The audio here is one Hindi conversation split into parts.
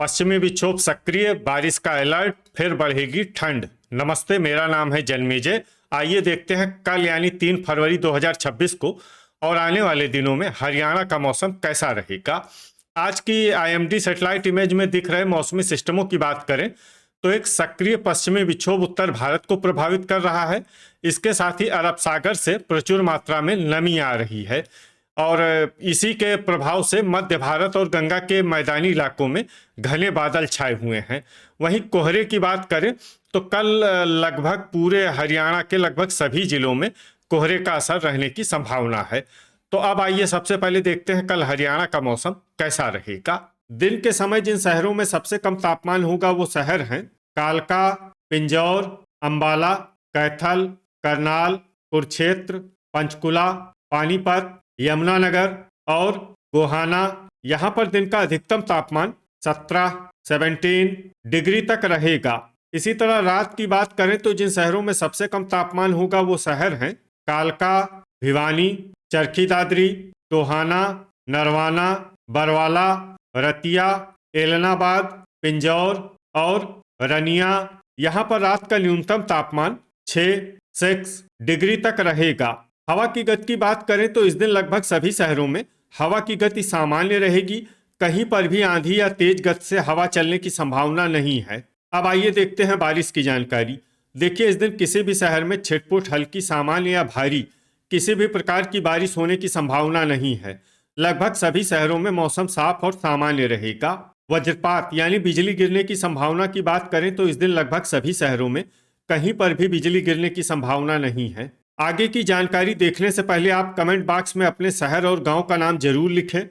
पश्चिमी विक्षोभ सक्रिय, बारिश का अलर्ट, फिर बढ़ेगी ठंड। नमस्ते, मेरा नाम है जन्मेजय। आइए देखते हैं कल यानी 3 फरवरी 2026 को और आने वाले दिनों में हरियाणा का मौसम कैसा रहेगा। आज की आईएमडी सैटेलाइट इमेज में दिख रहे मौसमी सिस्टमों की बात करें तो एक सक्रिय पश्चिमी विक्षोभ उत्तर भारत को प्रभावित कर रहा है। इसके साथ ही अरब सागर से प्रचुर मात्रा में नमी आ रही है और इसी के प्रभाव से मध्य भारत और गंगा के मैदानी इलाकों में घने बादल छाए हुए हैं। वहीं कोहरे की बात करें तो कल लगभग पूरे हरियाणा के लगभग सभी जिलों में कोहरे का असर रहने की संभावना है। तो अब आइए सबसे पहले देखते हैं कल हरियाणा का मौसम कैसा रहेगा। दिन के समय जिन शहरों में सबसे कम तापमान होगा वो शहर हैं कालका, पिंजौर, अंबाला, कैथल, करनाल, कुरुक्षेत्र, पंचकुला, पानीपत, यमुनानगर और गोहाना। यहाँ पर दिन का अधिकतम तापमान 17 डिग्री तक रहेगा। इसी तरह रात की बात करें तो जिन शहरों में सबसे कम तापमान होगा वो शहर हैं कालका, भिवानी, चरखी दादरी, टोहाना, नरवाना, बरवाला, रतिया, एलनाबाद, पिंजौर और रनिया। यहाँ पर रात का न्यूनतम तापमान 6 डिग्री तक रहेगा। हवा की गति की बात करें तो इस दिन लगभग सभी शहरों में हवा की गति सामान्य रहेगी। कहीं पर भी आंधी या तेज गति से हवा चलने की संभावना नहीं है। अब आइए देखते हैं बारिश की जानकारी। देखिए, इस दिन किसी भी शहर में छिटपुट, हल्की, सामान्य या भारी किसी भी प्रकार की बारिश होने की संभावना नहीं है। लगभग सभी शहरों में मौसम साफ और सामान्य रहेगा। वज्रपात यानी बिजली गिरने की संभावना की बात करें तो इस दिन लगभग सभी शहरों में कहीं पर भी बिजली गिरने की संभावना नहीं है। आगे की जानकारी देखने से पहले आप कमेंट बॉक्स में अपने शहर और गांव का नाम जरूर लिखें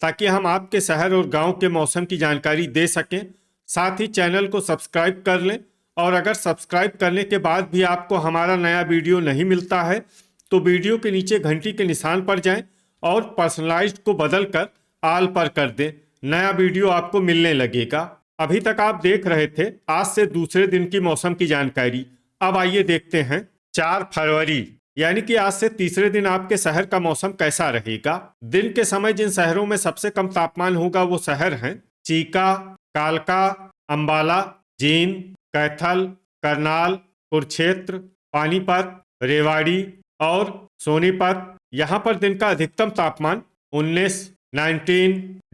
ताकि हम आपके शहर और गांव के मौसम की जानकारी दे सकें। साथ ही चैनल को सब्सक्राइब कर लें और अगर सब्सक्राइब करने के बाद भी आपको हमारा नया वीडियो नहीं मिलता है तो वीडियो के नीचे घंटी के निशान पर जाएं और पर्सनलाइज्ड को बदल कर आल पर कर दें। नया वीडियो आपको मिलने लगेगा। अभी तक आप देख रहे थे आज से दूसरे दिन की मौसम की जानकारी। अब आइए देखते हैं 4 फरवरी यानी कि आज से तीसरे दिन आपके शहर का मौसम कैसा रहेगा। दिन के समय जिन शहरों में सबसे कम तापमान होगा वो शहर हैं चीका, कालका, अंबाला, जींद, कैथल, करनाल, कुरुक्षेत्र, पानीपत, रेवाड़ी और सोनीपत। यहाँ पर दिन का अधिकतम तापमान 19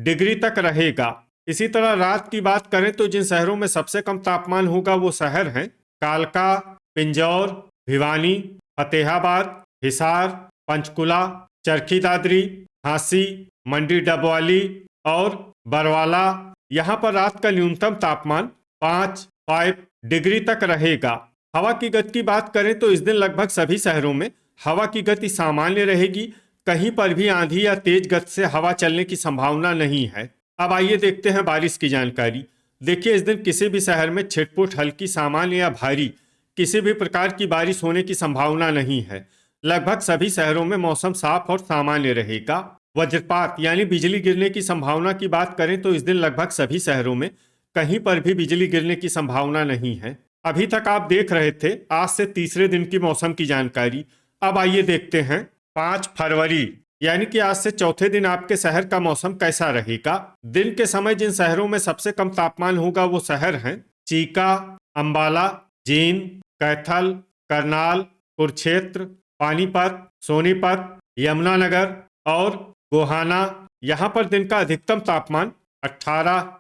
डिग्री तक रहेगा। इसी तरह रात की बात करें तो जिन शहरों में सबसे कम तापमान होगा वो शहर हैं कालका, पिंजौर, भिवानी, फतेहाबाद, हिसार, पंचकुला, चरखी दादरी, झांसी, मंडी डबवाली और बरवाला। यहाँ पर रात का न्यूनतम तापमान 5 डिग्री तक रहेगा। हवा की गति की बात करें तो इस दिन लगभग सभी शहरों में हवा की गति सामान्य रहेगी। कहीं पर भी आंधी या तेज गति से हवा चलने की संभावना नहीं है। अब आइए देखते हैं बारिश की जानकारी। देखिए, इस दिन किसी भी शहर में छिटपुट, हल्की, सामान्य या भारी किसी भी प्रकार की बारिश होने की संभावना नहीं है। लगभग सभी शहरों में मौसम साफ और सामान्य रहेगा। वज्रपात यानी बिजली गिरने की संभावना की बात करें तो इस दिन लगभग सभी शहरों में कहीं पर भी बिजली गिरने की संभावना नहीं है। अभी तक आप देख रहे थे आज से तीसरे दिन की मौसम की जानकारी। अब आइए देखते हैं 5 फरवरी यानी कि आज से चौथे दिन आपके शहर का मौसम कैसा रहेगा। दिन के समय जिन शहरों में सबसे कम तापमान होगा वो शहर हैं चीका, अंबाला, जींद, कैथल, करनाल, कुरुक्षेत्र, पानीपत, सोनीपत, यमुनानगर और गोहाना। यहाँ पर दिन का अधिकतम तापमान 18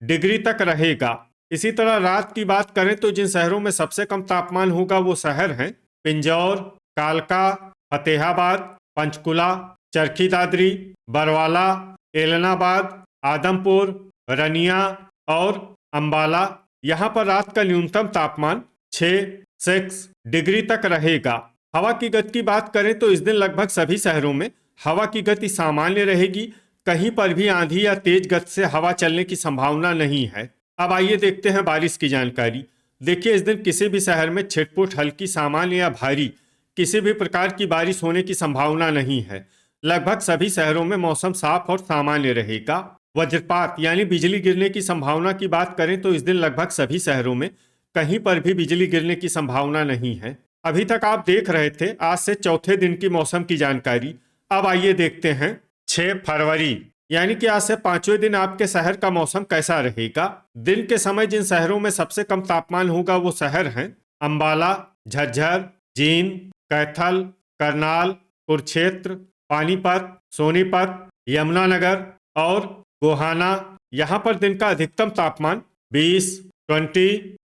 डिग्री तक रहेगा। इसी तरह रात की बात करें तो जिन शहरों में सबसे कम तापमान होगा वो शहर हैं पिंजौर, कालका, फतेहाबाद, पंचकुला, चरखी दादरी, बरवाला, एलनाबाद, आदमपुर, रनिया और अंबाला। यहाँ पर रात का न्यूनतम तापमान 6 डिग्री तक रहेगा। हवा की गति की बात करें तो इस दिन लगभग सभी शहरों में हवा की गति सामान्य रहेगी। कहीं पर भी आंधी या तेज गति से हवा चलने की संभावना नहीं है। अब आइए देखते हैं बारिश की जानकारी। देखिए, इस दिन किसी भी शहर में छिटपुट, हल्की, सामान्य या भारी किसी भी प्रकार की बारिश होने की संभावना नहीं है। लगभग सभी शहरों में मौसम साफ और सामान्य रहेगा। वज्रपात यानी बिजली गिरने की संभावना की बात करें तो इस दिन लगभग सभी शहरों में कहीं पर भी बिजली गिरने की संभावना नहीं है। अभी तक आप देख रहे थे आज से चौथे दिन की मौसम की जानकारी। अब आइए देखते हैं 6 फरवरी यानी कि आज से पांचवें दिन आपके शहर का मौसम कैसा रहेगा। दिन के समय जिन शहरों में सबसे कम तापमान होगा वो शहर हैं अंबाला, झज्जर, जींद, कैथल, करनाल, कुरुक्षेत्र, पानीपत, सोनीपत, यमुनानगर और गोहाना। यहाँ पर दिन का अधिकतम तापमान 20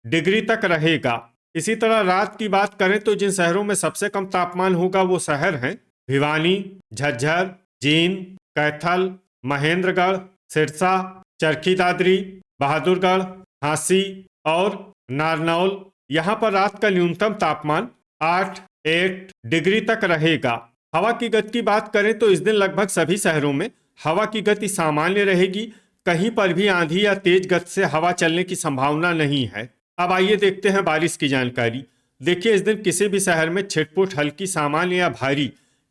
डिग्री तक रहेगा। इसी तरह रात की बात करें तो जिन शहरों में सबसे कम तापमान होगा वो शहर हैं भिवानी, झज्जर, जींद, कैथल, महेंद्रगढ़, सिरसा, चरखी दादरी, बहादुरगढ़, झांसी और नारनौल। यहाँ पर रात का न्यूनतम तापमान 8 डिग्री तक रहेगा। हवा की गति की बात करें तो इस दिन लगभग सभी शहरों में हवा की गति सामान्य रहेगी। कहीं पर भी आंधी या तेज गति से हवा चलने की संभावना नहीं है। अब आइए देखते हैं बारिश की जानकारी। देखिए, इस दिन किसी भी शहर में छिटपुट, हल्की, सामान्य या भारी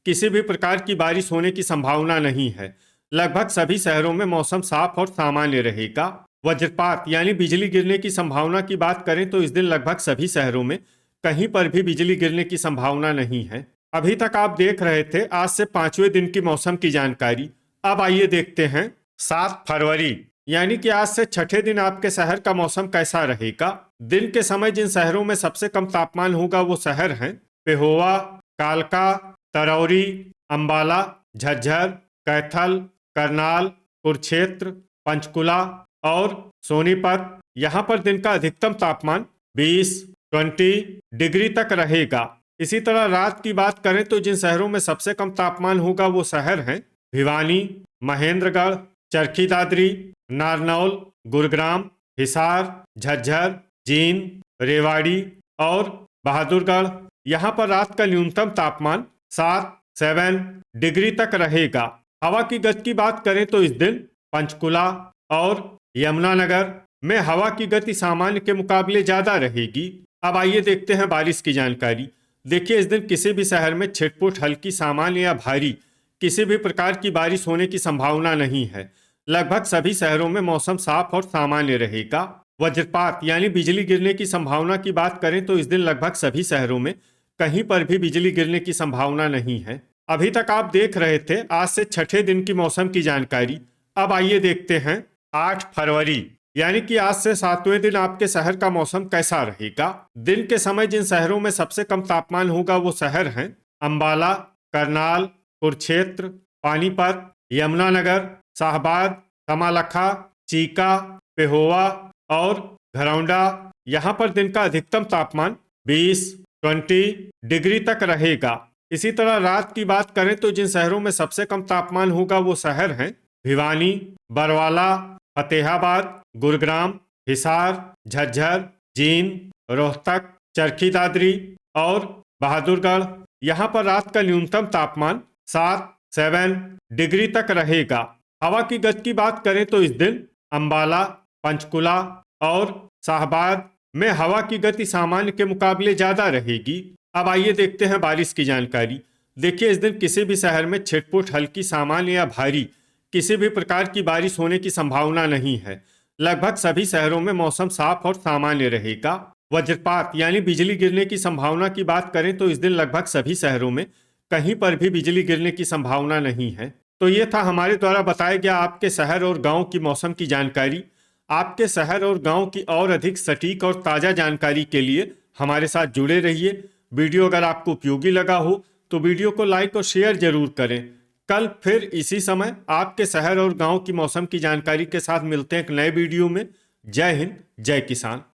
किसी भी प्रकार की बारिश होने की संभावना नहीं है। लगभग सभी शहरों में मौसम साफ और सामान्य रहेगा। वज्रपात यानी बिजली गिरने की संभावना की बात करें तो इस दिन लगभग सभी शहरों में कहीं पर भी बिजली गिरने की संभावना नहीं है। अभी तक आप देख रहे थे आज से पांचवें दिन की मौसम की जानकारी। अब आइए देखते हैं 7 फरवरी यानी कि आज से छठे दिन आपके शहर का मौसम कैसा रहेगा। दिन के समय जिन शहरों में सबसे कम तापमान होगा वो शहर हैं पेहोवा, कालका, तरौरी, अंबाला, झज्जर, कैथल, करनाल, कुरुक्षेत्र, पंचकुला और सोनीपत। यहाँ पर दिन का अधिकतम तापमान 20 डिग्री तक रहेगा। इसी तरह रात की बात करें तो जिन शहरों में सबसे कम तापमान होगा वो शहर हैं भिवानी, महेंद्रगढ़, चरखी दादरी, नारनौल, गुरुग्राम, हिसार, झज्जर, जींद, रेवाड़ी और बहादुरगढ़। यहाँ पर रात का न्यूनतम तापमान 7 डिग्री तक रहेगा। हवा की गति की बात करें तो इस दिन पंचकुला और यमुनानगर में हवा की गति सामान्य के मुकाबले ज्यादा रहेगी। अब आइए देखते हैं बारिश की जानकारी। देखिए, इस दिन किसी भी शहर में छिटपुट, हल्की, सामान्य या भारी किसी भी प्रकार की बारिश होने की संभावना नहीं है। लगभग सभी शहरों में मौसम साफ और सामान्य रहेगा। वज्रपात यानी बिजली गिरने की संभावना की बात करें तो इस दिन लगभग सभी शहरों में कहीं पर भी बिजली गिरने की संभावना नहीं है। अभी तक आप देख रहे थे आज से छठे दिन की मौसम की जानकारी। अब आइए देखते हैं 8 फरवरी यानी कि आज से 7वें दिन आपके शहर का मौसम कैसा रहेगा। दिन के समय जिन शहरों में सबसे कम तापमान होगा वो शहर हैं अंबाला, करनाल, कुरुक्षेत्र, पानीपत, यमुनानगर, शाहबाद, कमालखा, चीका, पेहोवा और घरौंडा। यहाँ पर दिन का अधिकतम तापमान 20 डिग्री तक रहेगा। इसी तरह रात की बात करें तो जिन शहरों में सबसे कम तापमान होगा वो शहर हैं भिवानी, बरवाला, फतेहाबाद, गुरुग्राम, हिसार, झज्जर, जींद, रोहतक, चरखी दादरी और बहादुरगढ़। यहाँ पर रात का न्यूनतम तापमान 7 डिग्री तक रहेगा। हवा की गति की बात करें तो इस दिन अंबाला, पंचकुला और शाहबाद में हवा की गति सामान्य के मुकाबले ज्यादा रहेगी। अब आइए देखते हैं बारिश की जानकारी। देखिए, इस दिन किसी भी शहर में छिटपुट, हल्की, सामान्य या भारी किसी भी प्रकार की बारिश होने की संभावना नहीं है। लगभग सभी शहरों में मौसम साफ और सामान्य रहेगा। वज्रपात यानी बिजली गिरने की संभावना की बात करें तो इस दिन लगभग सभी शहरों में कहीं पर भी बिजली गिरने की संभावना नहीं है। तो ये था हमारे द्वारा बताया गया आपके शहर और गांव की मौसम की जानकारी। आपके शहर और गांव की और अधिक सटीक और ताज़ा जानकारी के लिए हमारे साथ जुड़े रहिए। वीडियो अगर आपको उपयोगी लगा हो तो वीडियो को लाइक और शेयर जरूर करें। कल फिर इसी समय आपके शहर और गांव की मौसम की जानकारी के साथ मिलते हैं एक नए वीडियो में। जय हिंद, जय किसान।